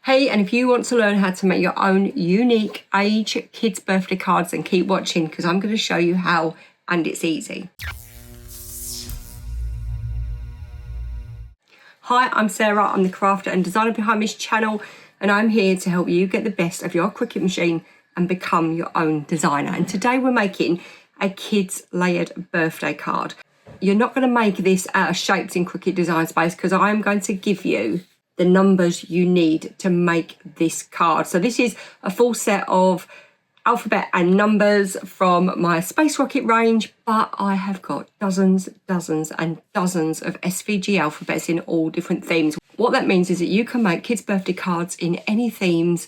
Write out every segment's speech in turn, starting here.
Hey, and if you want to learn how to make your own unique age kids' birthday cards, then keep watching because I'm going to show you how, and it's easy. Hi, I'm Sarah. I'm the crafter and designer behind this channel, and I'm here to help you get the best of your Cricut machine and become your own designer. And today we're making a kids' layered birthday card. You're not going to make this out of shapes in Cricut Design Space because I'm going to give you the numbers you need to make this card. So this is a full set of alphabet and numbers from my Space Rocket range, but I have got dozens and dozens of SVG alphabets in all different themes. What that means is that you can make kids' birthday cards in any themes,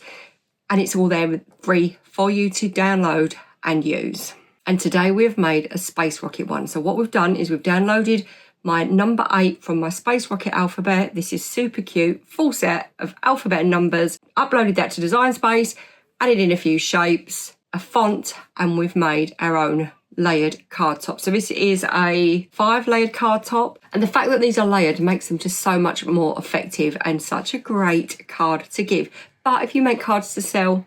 and it's all there free for you to download and use. And today we've made a Space Rocket one. So what we've done is we've downloaded my number 8 from my Space Rocket alphabet. This is super cute, full set of alphabet and numbers. Uploaded that to Design Space, added in a few shapes, a font, and we've made our own layered card top. So this is a 5-layered card top, and the fact that these are layered makes them just so much more effective and such a great card to give. But if you make cards to sell,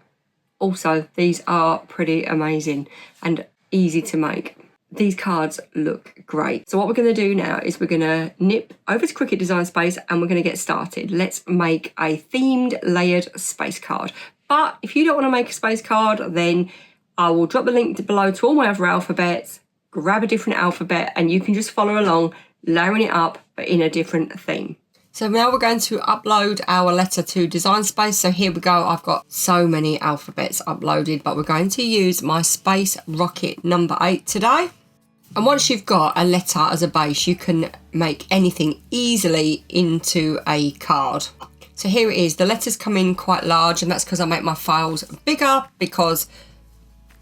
also these are pretty amazing and easy to make. These cards look great. So what we're going to do now is we're going to nip over to Cricut Design Space and we're going to get started. Let's make a themed layered space card. But if you don't want to make a space card, then I will drop the link below to all my other alphabets. Grab a different alphabet and you can just follow along, layering it up, but in a different theme. So now we're going to upload our letter to Design Space. So here we go. I've got so many alphabets uploaded, but we're going to use my Space Rocket number 8 today. And once you've got a letter as a base, you can make anything easily into a card. So here it is. The letters come in quite large, and that's because I make my files bigger because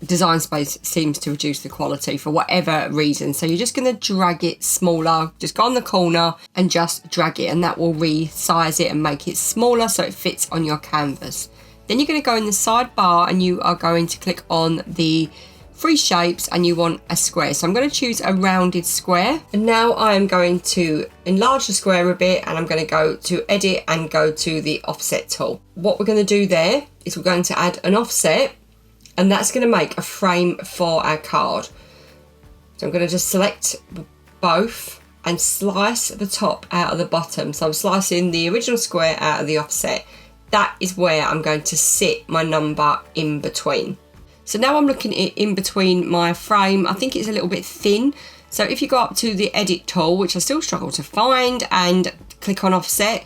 Design Space seems to reduce the quality for whatever reason. So you're just going to drag it smaller. Just go on the corner and just drag it, and that will resize it and make it smaller so it fits on your canvas. Then you're going to go in the sidebar and you are going to click on the free shapes and you want a square. So I'm going to choose a rounded square, and now I am going to enlarge the square a bit, and I'm going to go to edit and go to the offset tool. What we're going to do there is we're going to add an offset, and that's going to make a frame for our card. So I'm going to just select both and slice the top out of the bottom. So I'm slicing the original square out of the offset. That is where I'm going to sit my number in between. So now I'm looking at in between my frame. I think it's a little bit thin. So if you go up to the edit tool, which I still struggle to find, and click on offset,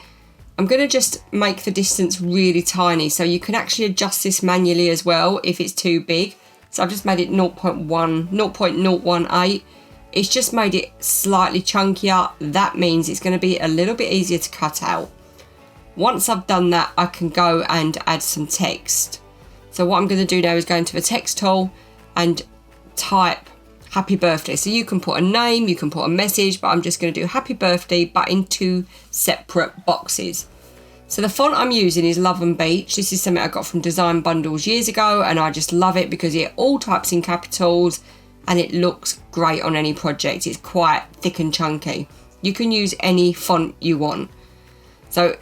I'm going to just make the distance really tiny. So you can actually adjust this manually as well if it's too big. So I've just made it 0.018. It's just made it slightly chunkier. That means it's going to be a little bit easier to cut out. Once I've done that, I can go and add some text. So what I'm going to do now is go into the text tool and type happy birthday. So you can put a name, you can put a message, but I'm just going to do happy birthday, but in 2 separate boxes. So the font I'm using is Love and Beach. This is something I got from Design Bundles years ago, and I just love it because it all types in capitals and it looks great on any project. It's quite thick and chunky. You can use any font you want. So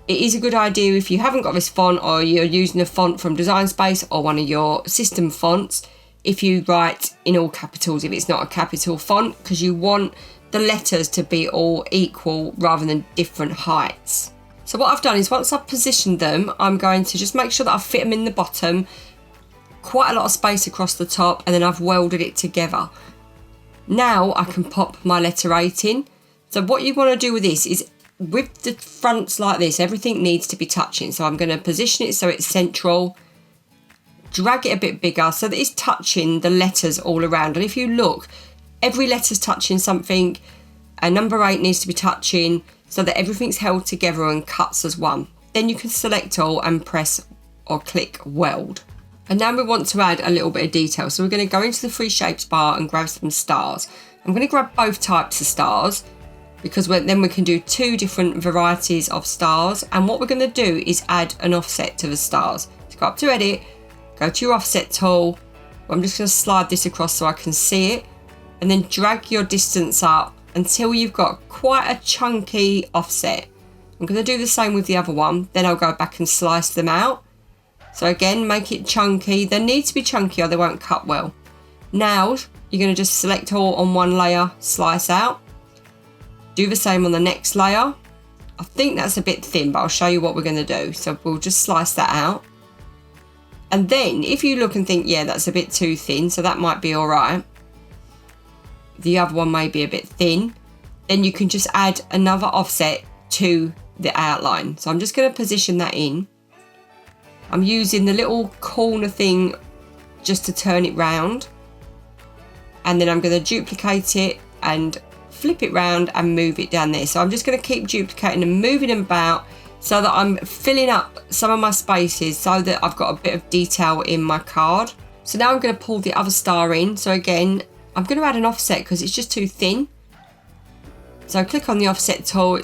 it is a good idea if you haven't got this font, or you're using a font from Design Space or one of your system fonts, if you write in all capitals if it's not a capital font, because you want the letters to be all equal rather than different heights. So what I've done is once I've positioned them, I'm going to just make sure that I fit them in the bottom, quite a lot of space across the top, and then I've welded it together. Now I can pop my letter 8 in. So what you want to do with this is, with the fronts like this, everything needs to be touching. So I'm going to position it so it's central, drag it a bit bigger so that it's touching the letters all around. And if you look, every letter's touching something, and number 8 needs to be touching so that everything's held together and cuts as one. Then you can select all and press or click weld. And now we want to add a little bit of detail. So we're going to go into the free shapes bar and grab some stars. I'm going to grab both types of stars, because then we can do 2 different varieties of stars. And what we're going to do is add an offset to the stars. So go up to edit, go to your offset tool. I'm just going to slide this across so I can see it, and then drag your distance up until you've got quite a chunky offset. I'm going to do the same with the other one. Then I'll go back and slice them out. So again, make it chunky. They need to be chunky or they won't cut well. Now, you're going to just select all on one layer, slice out. Do the same on the next layer. I think that's a bit thin, but I'll show you what we're going to do. So we'll just slice that out. And then if you look and think, yeah, that's a bit too thin, so that might be all right. The other one may be a bit thin. Then you can just add another offset to the outline. So I'm just going to position that in. I'm using the little corner thing just to turn it round. And then I'm going to duplicate it and flip it round and move it down there. So I'm just going to keep duplicating and moving them about so that I'm filling up some of my spaces so that I've got a bit of detail in my card. So now I'm going to pull the other star in. So again, I'm going to add an offset because it's just too thin. So click on the offset tool,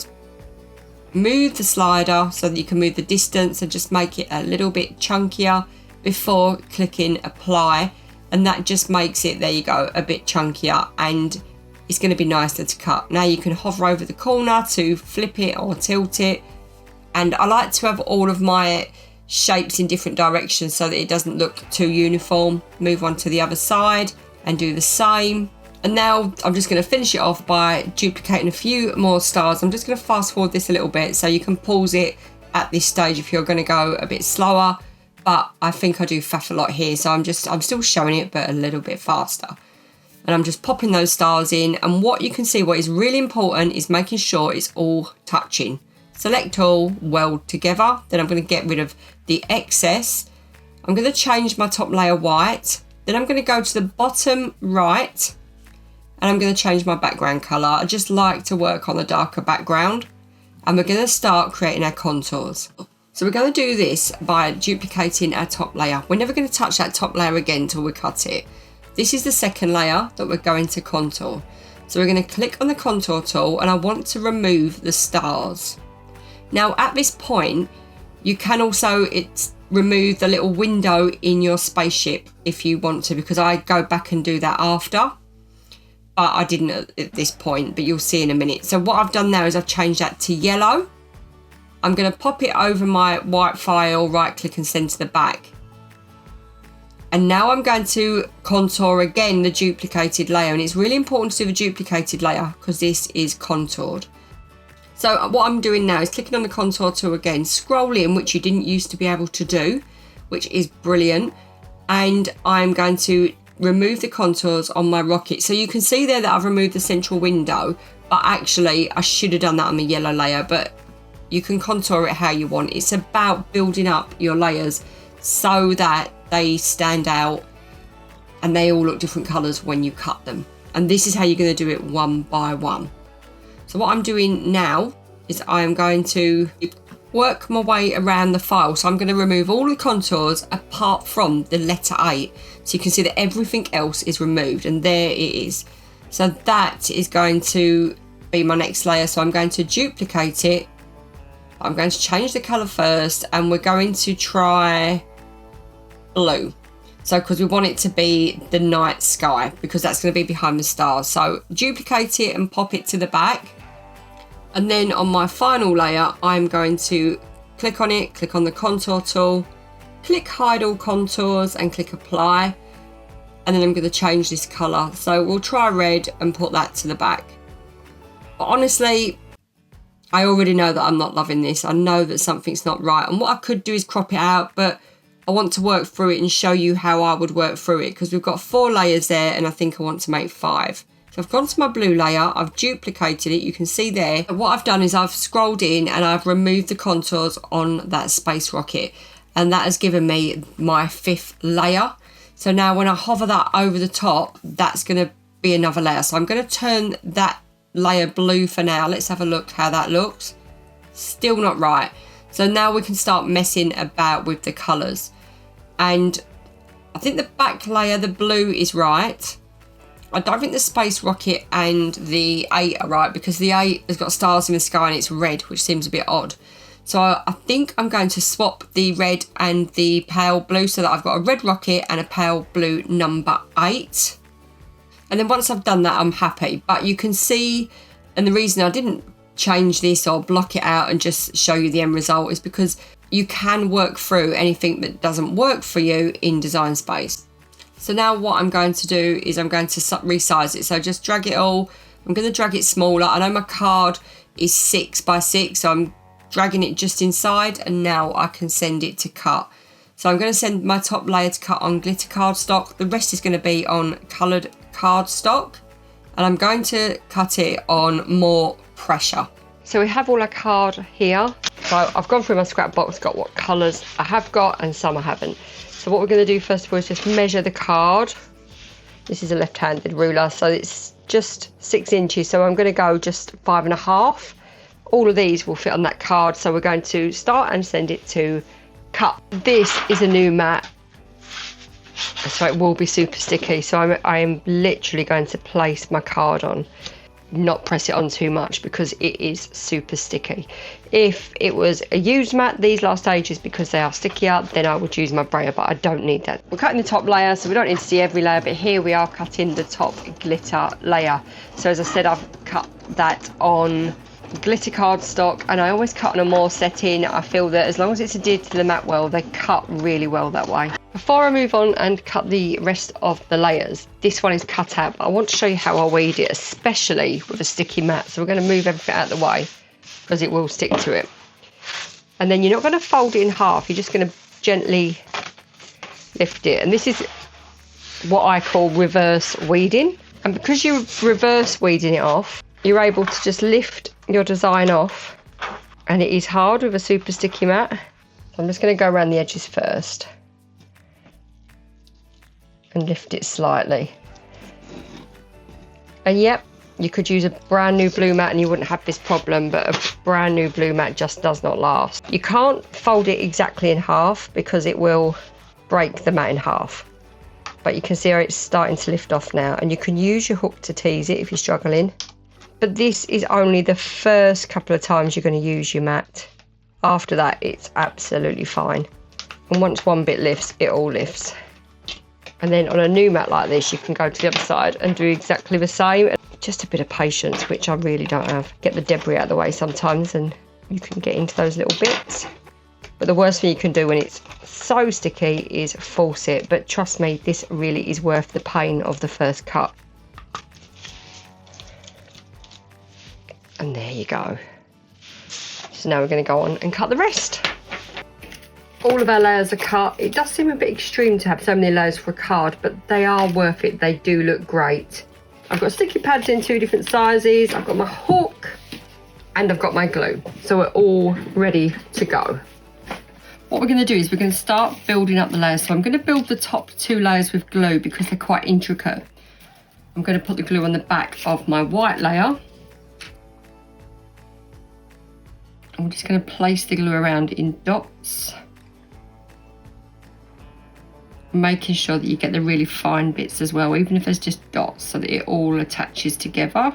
move the slider so that you can move the distance and just make it a little bit chunkier before clicking apply. And that just makes it, there you go, a bit chunkier and it's going to be nicer to cut. Now you can hover over the corner to flip it or tilt it. And I like to have all of my shapes in different directions so that it doesn't look too uniform. Move on to the other side and do the same. And now I'm just going to finish it off by duplicating a few more stars. I'm just going to fast forward this a little bit so you can pause it at this stage if you're going to go a bit slower. But I think I do faff a lot here, so I'm still showing it, but a little bit faster. And I'm just popping those stars in. And what you can see, what is really important is making sure it's all touching. Select all, weld together. Then I'm going to get rid of the excess. I'm going to change my top layer white. Then I'm going to go to the bottom right. And I'm going to change my background colour. I just like to work on a darker background. And we're going to start creating our contours. So we're going to do this by duplicating our top layer. We're never going to touch that top layer again until we cut it. This is the second layer that we're going to contour. So we're going to click on the contour tool and I want to remove the stars. Now at this point, you can also remove the little window in your spaceship if you want to, because I go back and do that after. But I didn't at this point, but you'll see in a minute. So what I've done now is I've changed that to yellow. I'm going to pop it over my white file, right click and send to the back. And now I'm going to contour again the duplicated layer. And it's really important to do the duplicated layer because this is contoured. So what I'm doing now is clicking on the contour tool again, scroll in, which you didn't used to be able to do, which is brilliant. And I'm going to remove the contours on my rocket. So you can see there that I've removed the central window, but actually I should have done that on the yellow layer, but you can contour it how you want. It's about building up your layers so that they stand out and they all look different colours when you cut them. And this is how you're going to do it one by one. So what I'm doing now is I'm going to work my way around the file. So I'm going to remove all the contours apart from the letter A. So you can see that everything else is removed and there it is. So that is going to be my next layer. So I'm going to duplicate it. I'm going to change the colour first and we're going to try blue. So because we want it to be the night sky because that's going to be behind the stars. So duplicate it and pop it to the back. And then on my final layer, I'm going to click on it, click on the contour tool, click hide all contours and click apply. And then I'm going to change this colour. So we'll try red and put that to the back. But honestly, I already know that I'm not loving this. I know that something's not right. And what I could do is crop it out, but I want to work through it and show you how I would work through it because we've got 4 layers there and I think I want to make 5. So I've gone to my blue layer, I've duplicated it, you can see there. What I've done is I've scrolled in and I've removed the contours on that space rocket and that has given me my 5th layer. So now when I hover that over the top, that's going to be another layer. So I'm going to turn that layer blue for now. Let's have a look how that looks. Still not right. So now we can start messing about with the colours. And I think the back layer, the blue, is right. I don't think the space rocket and the 8 are right because the 8 has got stars in the sky and it's red, which seems a bit odd. So I think I'm going to swap the red and the pale blue so that I've got a red rocket and a pale blue number 8. And then once I've done that, I'm happy. But you can see, and the reason I didn't change this or block it out and just show you the end result, is because you can work through anything that doesn't work for you in Design Space. So now what I'm going to do is I'm going to resize it. So just drag it all. I'm going to drag it smaller. I know my card is 6 by 6, so I'm dragging it just inside, and now I can send it to cut. So I'm going to send my top layer to cut on glitter cardstock. The rest is going to be on coloured cardstock, and I'm going to cut it on more pressure. So we have all our card here. So I've gone through my scrap box, got what colours I have got and some I haven't. So what we're going to do first of all is just measure the card. This is a left-handed ruler, so it's just 6 inches. So I'm going to go just 5.5. All of these will fit on that card. So we're going to start and send it to cut. This is a new mat, so it will be super sticky. So I'm literally going to place my card on, not press it on too much because it is super sticky. If it was a used mat, these last stages, because they are stickier, then I would use my brayer, but I don't need that. We're cutting the top layer, so we don't need to see every layer, but here we are cutting the top glitter layer. So as I said, I've cut that on glitter cardstock, and I always cut on a more setting. I feel that as long as it's adhered to the mat well, they cut really well that way. Before I move on and cut the rest of the layers, this one is cut out, but I want to show you how I weed it, especially with a sticky mat. So we're going to move everything out of the way because it will stick to it. And then you're not going to fold it in half, you're just going to gently lift it. And this is what I call reverse weeding. And because you're reverse weeding it off, you're able to just lift your design off, and it is hard with a super sticky mat. So I'm just going to go around the edges first and lift it slightly. And yep, you could use a brand new blue mat and you wouldn't have this problem, but a brand new blue mat just does not last. You can't fold it exactly in half because it will break the mat in half. But you can see how it's starting to lift off now, and you can use your hook to tease it if you're struggling. But this is only the first couple of times you're going to use your mat. After that, it's absolutely fine. And once one bit lifts, it all lifts. And then on a new mat like this, you can go to the other side and do exactly the same. Just a bit of patience, which I really don't have. Get the debris out of the way sometimes and you can get into those little bits. But the worst thing you can do when it's so sticky is force it. But trust me, this really is worth the pain of the first cut. And there you go. So now we're going to go on and cut the rest. All of our layers are cut. It does seem a bit extreme to have so many layers for a card, but they are worth it. They do look great. I've got sticky pads in 2 different sizes. I've got my hook and I've got my glue. So we're all ready to go. What we're going to do is we're going to start building up the layers. So I'm going to build the top 2 layers with glue because they're quite intricate. I'm going to put the glue on the back of my white layer. I'm just going to place the glue around in dots, making sure that you get the really fine bits as well, even if there's just dots, so that it all attaches together.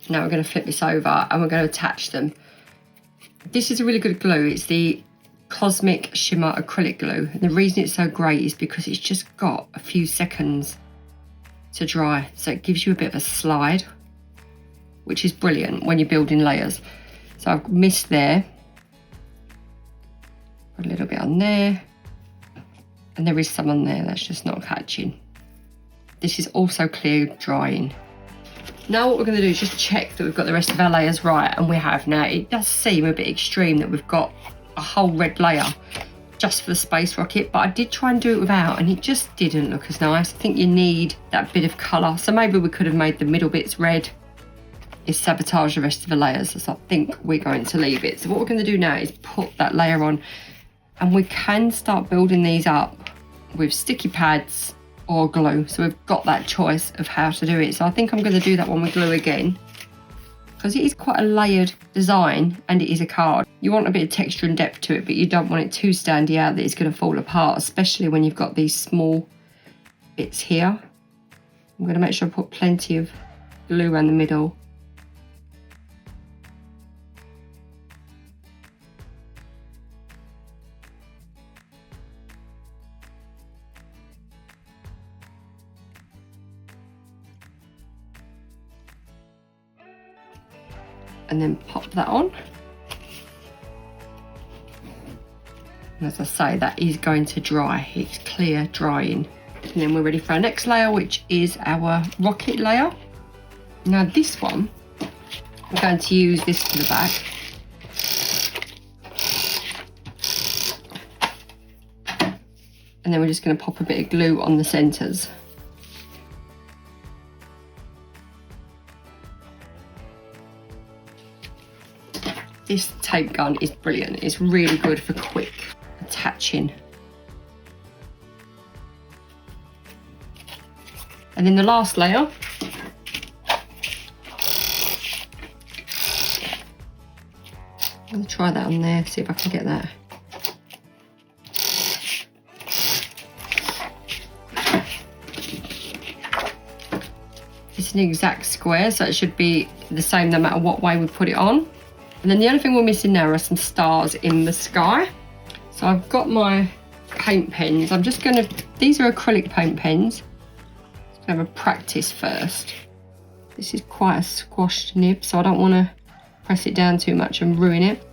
Now we're going to flip this over and we're going to attach them. This is a really good glue. It's the Cosmic Shimmer acrylic glue, and the reason it's so great is because it's just got a few seconds to dry, so it gives you a bit of a slide, which is brilliant when you're building layers. So I've missed there, put a little bit on there, and there is some on there that's just not catching. This is also clear drying. Now what we're going to do is just check that we've got the rest of our layers right, and we have. Now it does seem a bit extreme that we've got a whole red layer just for the space rocket, but I did try and do it without and it just didn't look as nice. I think you need that bit of colour, so maybe we could have made the middle bits red. It's sabotage the rest of the layers, so I think we're going to leave it. So what we're going to do now is put that layer on, and we can start building these up with sticky pads or glue, so we've got that choice of how to do it. So I think I'm going to do that one with glue again, because it is quite a layered design and it is a card. You want a bit of texture and depth to it, but you don't want it too standy out that it's going to fall apart, especially when you've got these small bits here. I'm going to make sure I put plenty of glue around the middle. and then pop that on. And as I say, that is going to dry. It's clear drying. And then we're ready for our next layer, which is our rocket layer. Now this one, we're going to use this for the back. And then we're just going to pop a bit of glue on the centres. This tape gun is brilliant. It's really good for quick attaching. And then the last layer, I'm going to try that on there, see if I can get that. It's an exact square, so it should be the same no matter what way we put it on. And then the only thing we're missing now are some stars in the sky. So I've got my paint pens. I'm just gonna, these are acrylic paint pens. I'm gonna have a practice first. This is quite a squashed nib, so I don't wanna press it down too much and ruin it.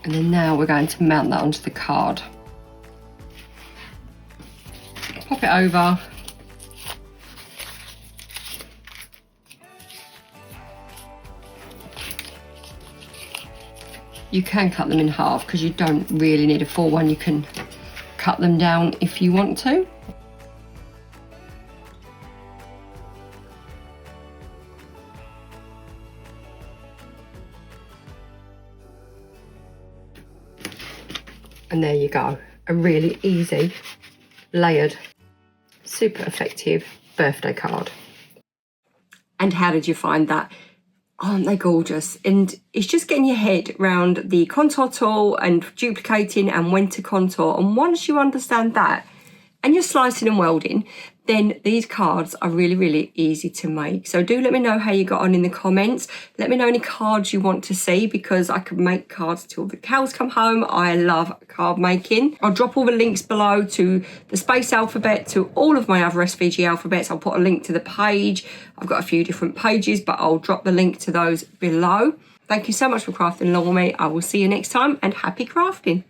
And then now we're going to mount that onto the card. Pop it over. You can cut them in half because you don't really need a full one. You can cut them down if you want to. And there you go, a really easy, layered, super effective birthday card. And how did you find that? Aren't they gorgeous? And it's just getting your head around the contour tool and duplicating and when to contour. And once you understand that and you're slicing and welding, then these cards are really, really easy to make. So do let me know how you got on in the comments. Let me know any cards you want to see, because I could make cards till the cows come home. I love card making. I'll drop all the links below to the Space alphabet, to all of my other SVG alphabets. I'll put a link to the page. I've got a few different pages, but I'll drop the link to those below. Thank you so much for crafting along with me. I will see you next time, and happy crafting.